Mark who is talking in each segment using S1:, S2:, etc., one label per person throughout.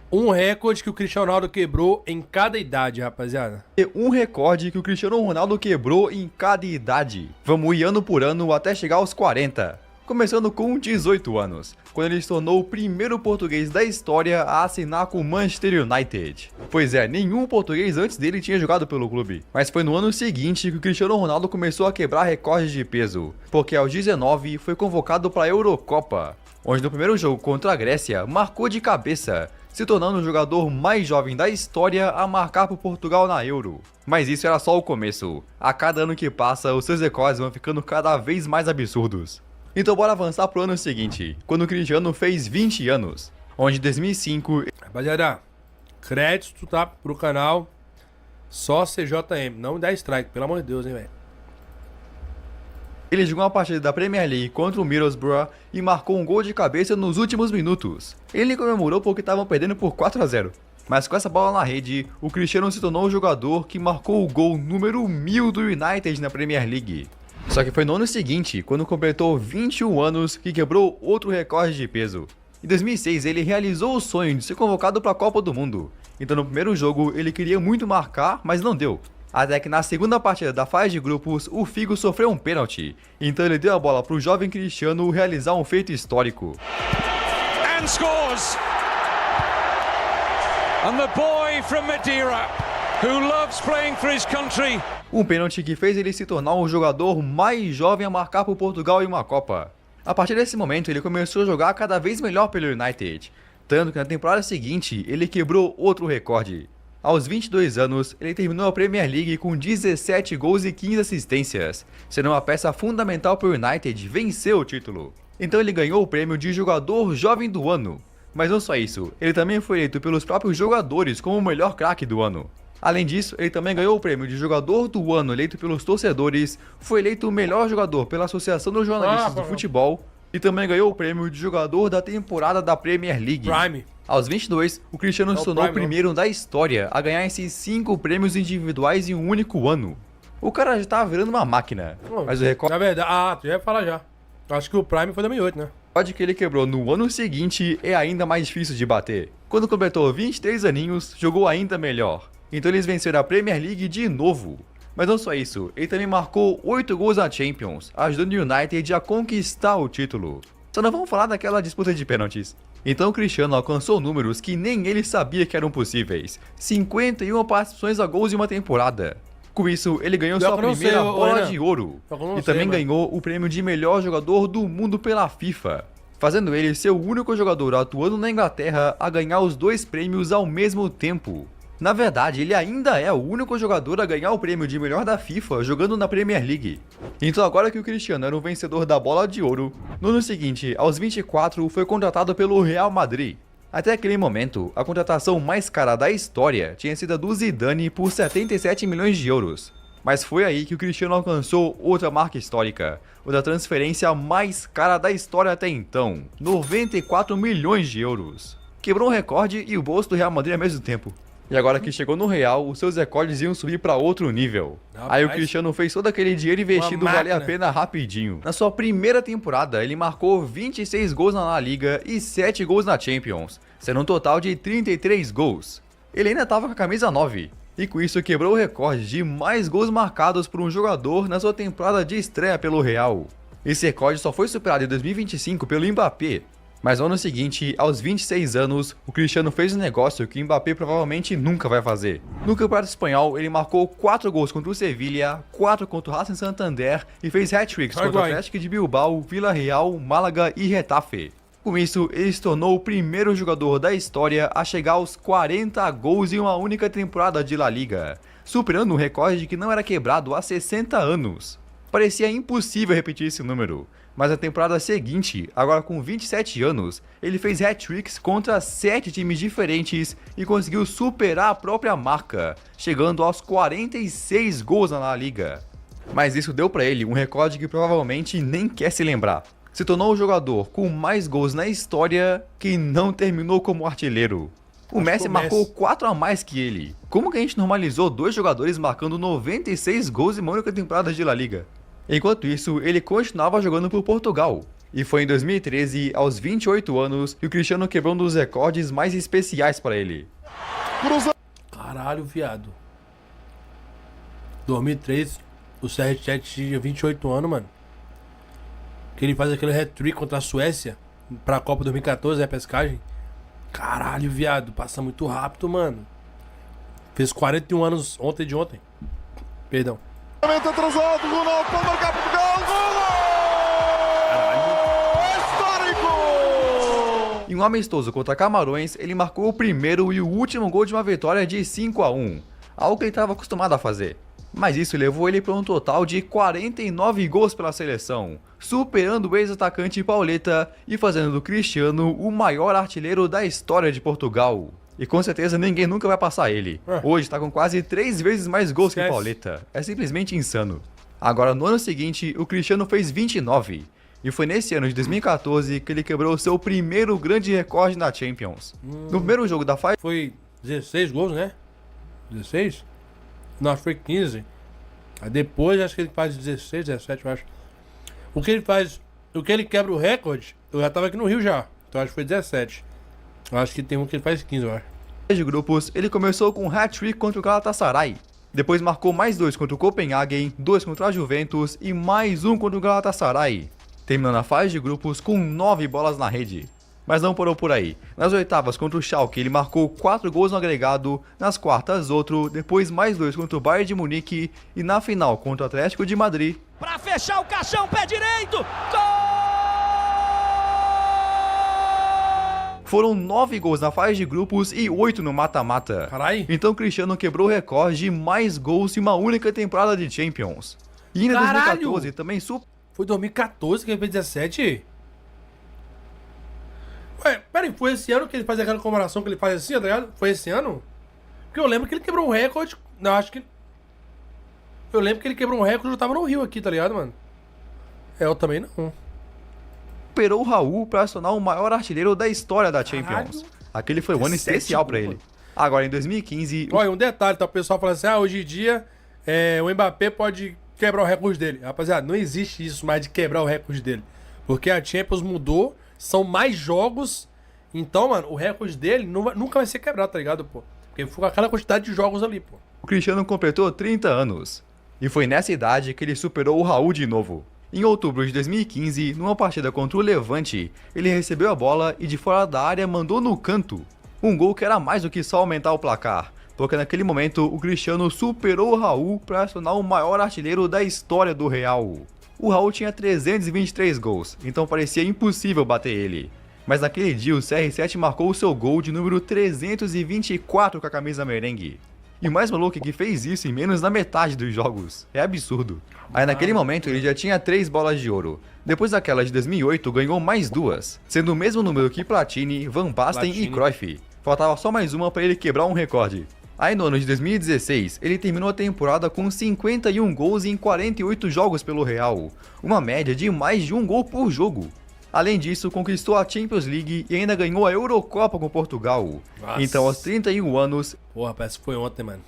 S1: Um recorde que o Cristiano Ronaldo quebrou em cada idade, rapaziada.
S2: Um recorde que o Cristiano Ronaldo quebrou em cada idade. Vamos ir ano por ano até chegar aos 40. Começando com 18 anos, quando ele se tornou o primeiro português da história a assinar com o Manchester United. Pois é, nenhum português antes dele tinha jogado pelo clube. Mas foi no ano seguinte que o Cristiano Ronaldo começou a quebrar recordes de peso, porque aos 19 foi convocado para a Eurocopa, onde no primeiro jogo contra a Grécia marcou de cabeça, se tornando o jogador mais jovem da história a marcar por Portugal na Euro. Mas isso era só o começo. A cada ano que passa, os seus recordes vão ficando cada vez mais absurdos. Então bora avançar pro ano seguinte, quando o Cristiano fez 20 anos, onde em 2005...
S1: Rapaziada, crédito, tá, pro canal, só CJM, não me dá strike, pelo amor de Deus, hein, velho.
S2: Ele jogou uma partida da Premier League contra o Middlesbrough e marcou um gol de cabeça nos últimos minutos. Ele comemorou porque estavam perdendo por 4-0. Mas com essa bola na rede, o Cristiano se tornou o jogador que marcou o gol número 1000 do United na Premier League. Só que foi no ano seguinte, quando completou 21 anos, que quebrou outro recorde de peso. Em 2006, ele realizou o sonho de ser convocado para a Copa do Mundo. Então no primeiro jogo, ele queria muito marcar, mas não deu. Até que na segunda partida da fase de grupos, o Figo sofreu um pênalti. Então ele deu a bola para o jovem Cristiano realizar um feito histórico.
S3: And scores! And the boy from Madeira, who loves playing for his country.
S2: Um pênalti que fez ele se tornar o jogador mais jovem a marcar por Portugal em uma Copa. A partir desse momento, ele começou a jogar cada vez melhor pelo United. Tanto que na temporada seguinte, ele quebrou outro recorde. Aos 22 anos, ele terminou a Premier League com 17 gols e 15 assistências, sendo uma peça fundamental para o United vencer o título. Então ele ganhou o prêmio de Jogador Jovem do Ano. Mas não só isso, ele também foi eleito pelos próprios jogadores como o melhor craque do ano. Além disso, ele também ganhou o prêmio de Jogador do Ano eleito pelos torcedores, foi eleito o melhor jogador pela Associação dos Jornalistas do Futebol e também ganhou o prêmio de Jogador da Temporada da Premier League.
S1: Prime.
S2: Aos 22, o Cristiano se tornou o primeiro da história a ganhar esses 5 prêmios individuais em um único ano. O cara já tava virando uma máquina, mas o recorde...
S1: Na verdade, tu ia falar já. Acho que o Prime foi 2008, né?
S2: O recorde que ele quebrou no ano seguinte é ainda mais difícil de bater. Quando completou 23 aninhos, jogou ainda melhor. Então eles venceram a Premier League de novo. Mas não só isso, ele também marcou 8 gols na Champions, ajudando o United a conquistar o título. Só não vamos falar daquela disputa de pênaltis. Então o Cristiano alcançou números que nem ele sabia que eram possíveis. 51 participações a gols em uma temporada. Com isso, ele ganhou sua primeira bola de ouro. E também ganhou o prêmio de melhor jogador do mundo pela FIFA, fazendo ele ser o único jogador atuando na Inglaterra a ganhar os 2 prêmios ao mesmo tempo. Na verdade, ele ainda é o único jogador a ganhar o prêmio de melhor da FIFA jogando na Premier League. Então agora que o Cristiano era o vencedor da bola de ouro, no ano seguinte, aos 24, foi contratado pelo Real Madrid. Até aquele momento, a contratação mais cara da história tinha sido a do Zidane por 77 milhões de euros. Mas foi aí que o Cristiano alcançou outra marca histórica, o da transferência mais cara da história até então, 94 milhões de euros. Quebrou um recorde e o bolso do Real Madrid ao mesmo tempo. E agora que chegou no Real, os seus recordes iam subir para outro nível. Aí o Cristiano fez todo aquele dinheiro investido valer a pena rapidinho. Na sua primeira temporada, ele marcou 26 gols na La Liga e 7 gols na Champions, sendo um total de 33 gols. Ele ainda estava com a camisa 9, e com isso quebrou o recorde de mais gols marcados por um jogador na sua temporada de estreia pelo Real. Esse recorde só foi superado em 2025 pelo Mbappé. Mas no ano seguinte, aos 26 anos, o Cristiano fez um negócio que o Mbappé provavelmente nunca vai fazer. No Campeonato Espanhol, ele marcou 4 gols contra o Sevilla, 4 contra o Racing Santander e fez hat-tricks contra o Atlético de Bilbao, Vila Real, Málaga e Getafe. Com isso, ele se tornou o primeiro jogador da história a chegar aos 40 gols em uma única temporada de La Liga, superando um recorde que não era quebrado há 60 anos. Parecia impossível repetir esse número, mas na temporada seguinte, agora com 27 anos, ele fez hat-tricks contra 7 times diferentes e conseguiu superar a própria marca, chegando aos 46 gols na La Liga. Mas isso deu para ele um recorde que provavelmente nem quer se lembrar. Se tornou o jogador com mais gols na história que não terminou como artilheiro. O Messi marcou 4 a mais que ele. Como que a gente normalizou 2 jogadores marcando 96 gols em uma única temporada de La Liga? Enquanto isso, ele continuava jogando por Portugal. E foi em 2013, aos 28 anos, que o Cristiano quebrou um dos recordes mais especiais para ele.
S1: Caralho, viado. 2003, o CR7 tinha 28 anos, mano. Que ele faz aquele hat-trick contra a Suécia pra Copa 2014, a pescagem. Caralho, viado, passa muito rápido, mano. Fez 41 anos ontem de ontem. Perdão.
S4: Atrasado, Ronaldo pode marcar Portugal.
S2: Em um amistoso contra Camarões, ele marcou o primeiro e o último gol de uma vitória de 5-1, algo que ele estava acostumado a fazer. Mas isso levou ele para um total de 49 gols pela seleção, superando o ex-atacante Pauleta e fazendo do Cristiano o maior artilheiro da história de Portugal. E com certeza ninguém nunca vai passar ele. Hoje está com quase 3 vezes mais gols que Pauleta. É simplesmente insano. Agora, no ano seguinte, o Cristiano fez 29. E foi nesse ano de 2014 que ele quebrou o seu primeiro grande recorde na Champions. No primeiro jogo da fase...
S1: Foi 16 gols, né? 16? Não, acho que foi 15. Aí depois acho que ele faz 16, 17, eu acho. O que ele faz... O que ele quebra o recorde, eu já tava aqui no Rio já. Então acho que foi 17. Eu acho que tem um que ele faz 15, eu acho.
S2: De grupos, ele começou com um hat-trick contra o Galatasaray. Depois marcou mais 2 contra o Copenhagen, 2 contra a Juventus e mais 1 contra o Galatasaray. Terminando a fase de grupos com 9 bolas na rede. Mas não parou por aí. Nas oitavas contra o Schalke ele marcou 4 gols no agregado, nas quartas outro, depois mais 2 contra o Bayern de Munique e na final contra o Atlético de Madrid.
S5: Pra fechar o caixão, pé direito, gol!
S2: Foram 9 gols na fase de grupos e 8 no mata-mata.
S1: Carai.
S2: Então Cristiano quebrou o recorde de mais gols em uma única temporada de Champions. E ainda em 2014 também
S1: Foi 2014 que ele fez 17? Ué, peraí, foi esse ano que ele faz aquela comemoração que ele faz assim, tá ligado? Foi esse ano? Porque eu lembro que ele quebrou um recorde. Não, acho que... Eu lembro que ele quebrou um recorde, eu tava no Rio aqui, tá ligado, mano? Eu também não.
S2: superou o Raul para se tornar o maior artilheiro da história da Champions.
S1: Caralho.
S2: Aquele foi um ano especial para ele. Agora, em 2015...
S1: Olha, um detalhe, tá? O pessoal fala assim, hoje em dia o Mbappé pode quebrar o recorde dele. Rapaziada, não existe isso mais de quebrar o recorde dele. Porque a Champions mudou, são mais jogos. Então, mano, o recorde dele nunca vai ser quebrado, tá ligado, pô? Porque foi com aquela quantidade de jogos ali, pô.
S2: O Cristiano completou 30 anos. E foi nessa idade que ele superou o Raul de novo. Em outubro de 2015, numa partida contra o Levante, ele recebeu a bola e de fora da área mandou no canto. Um gol que era mais do que só aumentar o placar, porque naquele momento o Cristiano superou o Raul para se tornar o maior artilheiro da história do Real. O Raul tinha 323 gols, então parecia impossível bater ele. Mas naquele dia o CR7 marcou o seu gol de número 324 com a camisa merengue. E o mais maluco é que fez isso em menos da metade dos jogos. É absurdo. Aí naquele momento ele já tinha 3 bolas de ouro. Depois daquela de 2008 ganhou mais 2, sendo o mesmo número que Platini, Van Basten e Cruyff. Faltava só mais uma para ele quebrar um recorde. Aí no ano de 2016 ele terminou a temporada com 51 gols em 48 jogos pelo Real. Uma média de mais de um gol por jogo. Além disso, conquistou a Champions League e ainda ganhou a Eurocopa com Portugal.
S1: Nossa.
S2: Então, aos 31 anos...
S1: Porra, parece que foi ontem, mano.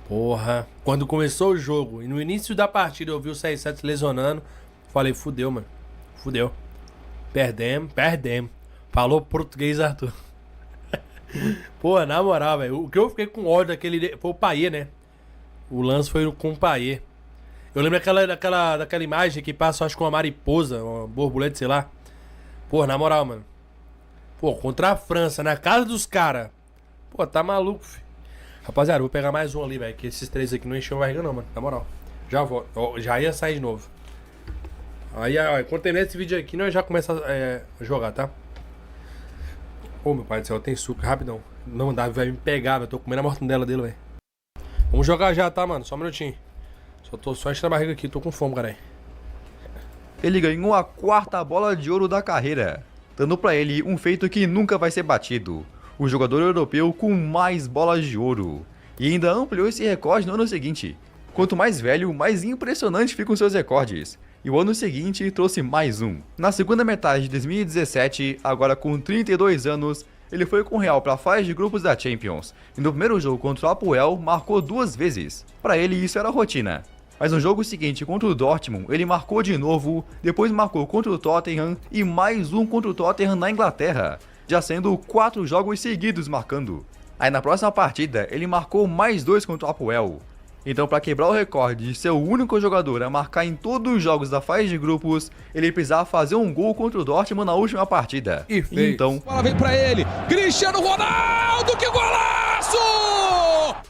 S1: Porra. Quando começou o jogo e no início da partida eu vi o CR7 lesionando, falei, fudeu, mano. Fudeu. Perdemos. Falou português, Arthur. Porra, na moral, velho. O que eu fiquei com ódio daquele... Foi o Payet, né? O lance foi com o Payet. Eu lembro daquela imagem que passa, acho que uma mariposa, uma borboleta, sei lá. Pô, na moral, mano. Pô, contra a França, na casa dos caras. Pô, tá maluco, filho. Rapaziada, eu vou pegar mais um ali, velho. Que esses 3 aqui não encheu a barriga, não, mano. Na moral. Já volto. Já ia sair de novo. Aí, ó, quando terminar esse vídeo aqui, nós já começamos a jogar, tá? Ô, meu pai do céu, tem suco, rapidão. Não dá, vai me pegar, velho. Tô comendo a mortandela dele, velho. Vamos jogar já, tá, mano? Só um minutinho. Tô só enchendo a barriga aqui, tô com fome, caralho.
S2: Ele ganhou a 4ª bola de ouro da carreira, dando pra ele um feito que nunca vai ser batido. O jogador europeu com mais bolas de ouro. E ainda ampliou esse recorde no ano seguinte. Quanto mais velho, mais impressionante ficam seus recordes. E o ano seguinte trouxe mais um. Na segunda metade de 2017, agora com 32 anos, ele foi com o Real para a fase de grupos da Champions. E no primeiro jogo contra o Apoel, marcou 2 vezes. Para ele isso era rotina. Mas no jogo seguinte contra o Dortmund, ele marcou de novo, depois marcou contra o Tottenham e mais um contra o Tottenham na Inglaterra, já sendo 4 jogos seguidos marcando. Aí na próxima partida, ele marcou mais 2 contra o Apoel. Então, para quebrar o recorde de ser o único jogador a marcar em todos os jogos da fase de grupos, ele precisava fazer um gol contra o Dortmund na última partida.
S1: E fez.
S2: Então,
S5: Bola vem pra ele. Cristiano Ronaldo, que golaço!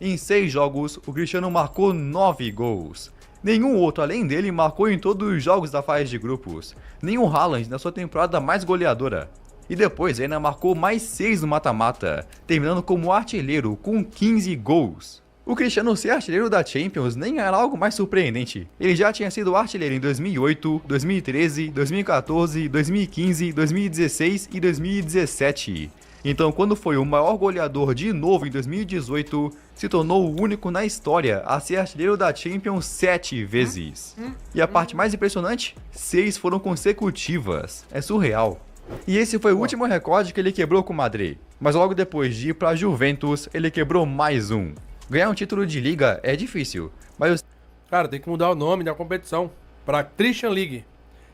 S2: em 6 jogos, o Cristiano marcou 9 gols. Nenhum outro além dele marcou em todos os jogos da fase de grupos. Nem o Haaland na sua temporada mais goleadora. E depois ainda marcou mais 6 no mata-mata, terminando como artilheiro com 15 gols. O Cristiano ser artilheiro da Champions nem era algo mais surpreendente. Ele já tinha sido artilheiro em 2008, 2013, 2014, 2015, 2016 e 2017. Então, quando foi o maior goleador de novo em 2018, se tornou o único na história a ser artilheiro da Champions 7 vezes. E a parte mais impressionante, 6 foram consecutivas. É surreal. E esse foi o último recorde que ele quebrou com o Madrid. Mas logo depois de ir para a Juventus, ele quebrou mais um. Ganhar um título de liga é difícil, mas
S1: Cara, tem que mudar o nome da competição pra Christian League.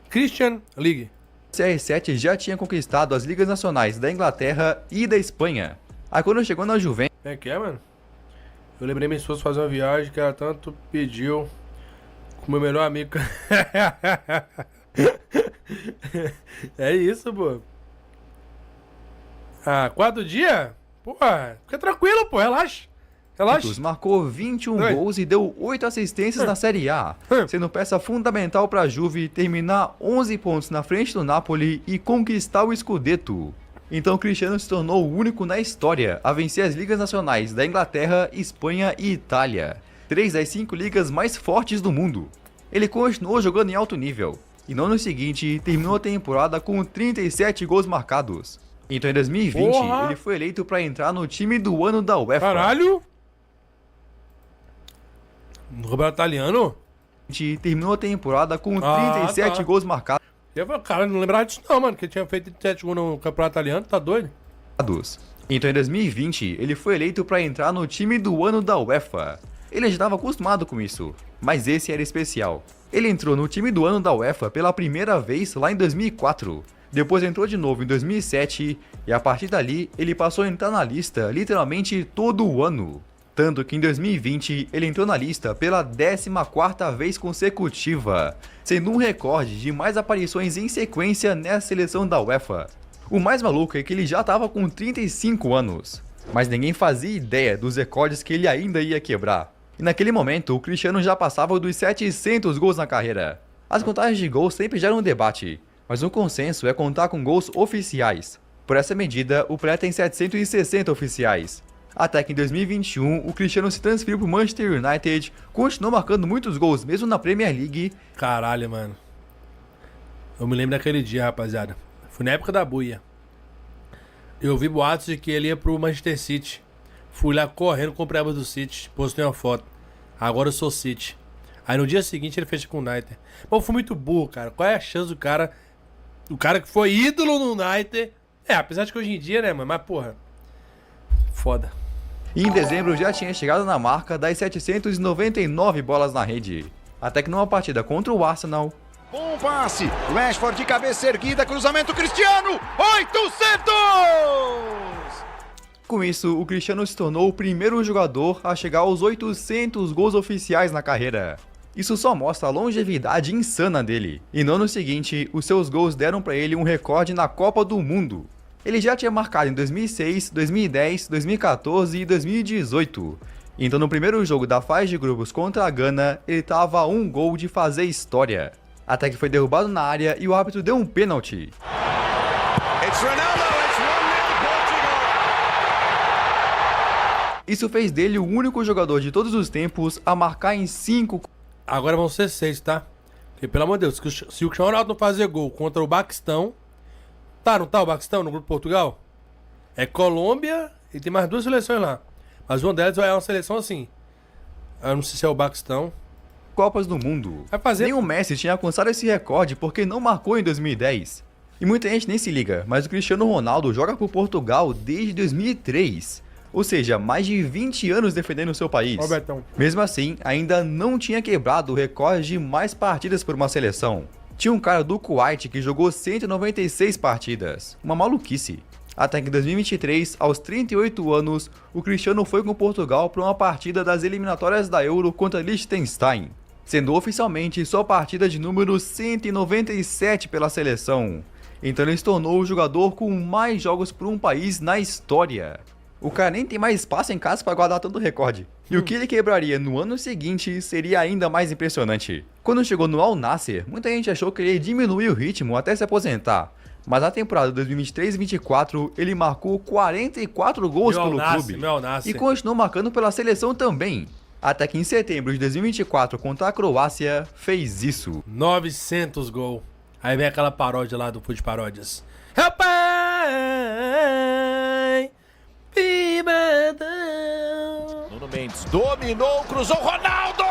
S1: Christian League.
S2: o CR7 já tinha conquistado as ligas nacionais da Inglaterra e da Espanha. Aí quando chegou na Juventus,
S1: É, mano? Eu lembrei minha esposa fazer uma viagem que ela tanto pediu com meu melhor amigo. É isso, pô. Ah, 4 dias? Pô, fica tranquilo, pô, relaxa. Relaxa.
S2: marcou 21
S1: Oi.
S2: gols e deu 8 assistências na Série A, sendo peça fundamental para a Juve terminar 11 pontos na frente do Napoli e conquistar o Scudetto. Então o Cristiano se tornou o único na história a vencer as ligas nacionais da Inglaterra, Espanha e Itália, 3 das 5 ligas mais fortes do mundo. Ele continuou jogando em alto nível, e no ano seguinte terminou a temporada com 37 gols marcados. Então em 2020
S1: Porra!
S2: ele foi eleito para entrar no time do ano da UEFA.
S1: Caralho! No campeonato italiano?
S2: Terminou a temporada com
S1: Ah,
S2: 37
S1: tá.
S2: gols marcados.
S1: Eu falei, cara, não lembrava disso não, mano. Que ele tinha feito 37 gols no campeonato italiano, tá doido?
S2: Então em 2020 ele foi eleito para entrar no time do ano da UEFA. Ele já estava acostumado com isso, mas esse era especial. Ele entrou no time do ano da UEFA pela primeira vez lá em 2004. Depois entrou de novo em 2007 e a partir dali ele passou a entrar na lista literalmente todo o ano. Tanto que em 2020 ele entrou na lista pela 14ª vez consecutiva, sendo um recorde de mais aparições em sequência nessa seleção da UEFA. O mais maluco é que ele já estava com 35 anos, mas ninguém fazia ideia dos recordes que ele ainda ia quebrar. E naquele momento o Cristiano já passava dos 700 gols na carreira. As contagens de gols sempre geram um debate, mas o consenso é contar com gols oficiais. Por essa medida, o Pelé tem 760 oficiais. Até que em 2021, o Cristiano se transferiu para o Manchester United, continuou marcando muitos gols mesmo na Premier League.
S1: Caralho, mano. Eu me lembro daquele dia, rapaziada. Foi na época da buia. Eu vi boatos de que ele ia pro Manchester City. Fui lá correndo, comprei a do City, postei uma foto. Agora eu sou City. Aí no dia seguinte ele fecha com o United. Pô, fui muito burro, cara. Qual é a chance do cara... O cara que foi ídolo no United... É, apesar de que hoje em dia, né, mano? Mas, porra... Foda.
S2: E em dezembro já tinha chegado na marca das 799 bolas na rede. Até que numa partida contra o Arsenal,
S4: Bom passe. Rashford de cabeça erguida. Cruzamento Cristiano. 800!
S2: com isso, o Cristiano se tornou o primeiro jogador a chegar aos 800 gols oficiais na carreira. Isso só mostra a longevidade insana dele. E no ano seguinte, os seus gols deram para ele um recorde na Copa do Mundo. Ele já tinha marcado em 2006, 2010, 2014 e 2018. Então no primeiro jogo da fase de grupos contra a Gana, ele estava a um gol de fazer história. Até que foi derrubado na área e o árbitro deu um pênalti. Isso fez dele o único jogador de todos os tempos a marcar em 5.
S1: Agora vão ser 6, tá? Porque, pelo amor de Deus, se o Cristiano Ronaldo não fazer gol contra o Baquistão... Tá, não tá o Baquistão no grupo Portugal? É Colômbia e tem mais duas seleções lá. Mas uma delas é uma seleção assim. Eu não sei se é o Baquistão.
S2: Copas do Mundo.
S1: Vai fazer...
S2: Nem o Messi tinha alcançado esse recorde porque não marcou em 2010. E muita gente nem se liga, mas o Cristiano Ronaldo joga por Portugal desde 2003. ou seja, mais de 20 anos defendendo o seu país.
S1: Ó, Betão.
S2: Mesmo assim, ainda não tinha quebrado o recorde de mais partidas por uma seleção. Tinha um cara do Kuwait que jogou 196 partidas, uma maluquice. Até que em 2023, aos 38 anos, o Cristiano foi com Portugal para uma partida das eliminatórias da Euro contra Liechtenstein, sendo oficialmente sua partida de número 197 pela seleção. Então ele se tornou o jogador com mais jogos por um país na história. O cara nem tem mais espaço em casa para guardar tanto recorde. E o que ele quebraria no ano seguinte seria ainda mais impressionante. Quando chegou no Al Nassr, muita gente achou que ele ia diminuir o ritmo até se aposentar. Mas na temporada 2023-24, ele marcou 44 gols pelo clube. E continuou marcando pela seleção também. Até que em setembro de 2024, contra a Croácia, fez isso.
S1: 900 gols. Aí vem aquela paródia lá do Food Paródias. Rapaz,
S4: Nuno Mendes dominou, cruzou, Ronaldo!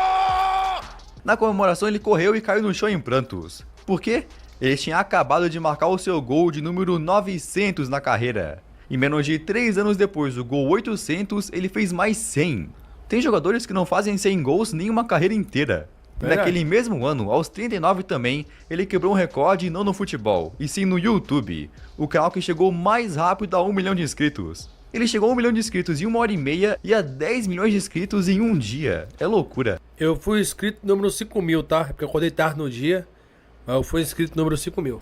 S2: Na comemoração ele correu e caiu no chão em prantos. Por quê? Ele tinha acabado de marcar o seu gol de número 900 na carreira. E menos de 3 anos depois do gol 800, ele fez mais 100. Tem jogadores que não fazem 100 gols nem uma carreira inteira. Naquele mesmo ano, aos 39 também, ele quebrou um recorde não no futebol, e sim no YouTube, o canal que chegou mais rápido a 1 milhão de inscritos. Ele chegou a 1 milhão de inscritos em 1h30 e a 10 milhões de inscritos em um dia. É loucura.
S1: Eu fui inscrito número 5.000, tá? Porque eu acordei tarde no dia, mas eu fui inscrito número 5.000.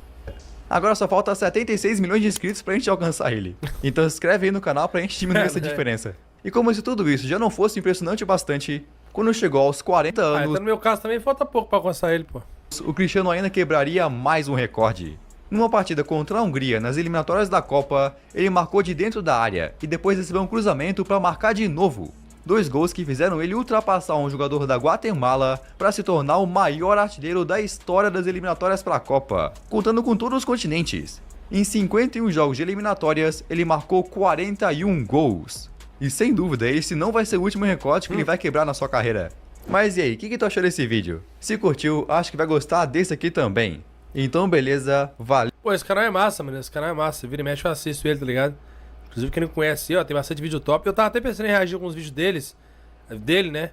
S2: Agora só falta 76 milhões de inscritos pra gente alcançar ele. Então se inscreve aí no canal pra gente diminuir essa diferença. E como se tudo isso já não fosse impressionante o bastante, quando chegou aos 40 anos,
S1: Então no meu caso também falta pouco pra alcançar ele, pô.
S2: o Cristiano ainda quebraria mais um recorde. Numa partida contra a Hungria nas eliminatórias da Copa, ele marcou de dentro da área e depois recebeu um cruzamento para marcar de novo. 2 gols que fizeram ele ultrapassar um jogador da Guatemala para se tornar o maior artilheiro da história das eliminatórias para a Copa, contando com todos os continentes. Em 51 jogos de eliminatórias, ele marcou 41 gols. E sem dúvida, esse não vai ser o último recorde que ele vai quebrar na sua carreira. Mas e aí, o que tu achou desse vídeo? Se curtiu, acho que vai gostar desse aqui também. Então beleza, valeu.
S1: Pô, esse canal é massa, mano. Esse canal é massa. Vira e mexe, eu assisto ele, tá ligado? Inclusive, quem não conhece, ó, tem bastante vídeo top. Eu tava até pensando em reagir a alguns vídeos dele, né?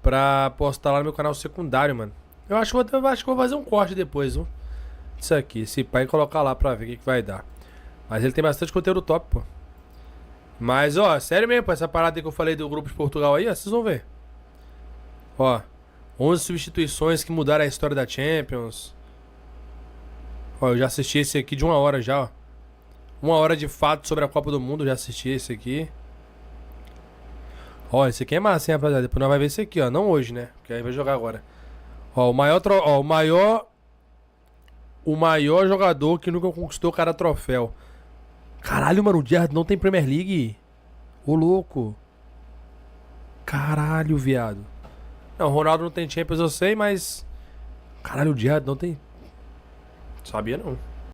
S1: Pra postar lá no meu canal secundário, mano. Eu acho que vou fazer um corte depois, viu? Isso aqui, esse pai colocar lá pra ver o que vai dar. Mas ele tem bastante conteúdo top, pô. Mas, ó, sério mesmo, pô, essa parada aí que eu falei do grupo de Portugal aí, ó, vocês vão ver. Ó, 11 substituições que mudaram a história da Champions. Ó, eu já assisti esse aqui de 1 hora já, ó. 1 hora de fato sobre a Copa do Mundo, eu já assisti esse aqui. Ó, esse aqui é massa, hein, rapaziada. Depois nós vamos ver esse aqui, ó. Não hoje, né? Porque aí vai jogar agora. Ó, o maior jogador que nunca conquistou cada troféu. Caralho, mano, o Gerrard não tem Premier League. Ô, louco. Caralho, viado. Não, o Ronaldo não tem Champions, eu sei, mas... Caralho, o Gerrard não tem... Sabia não.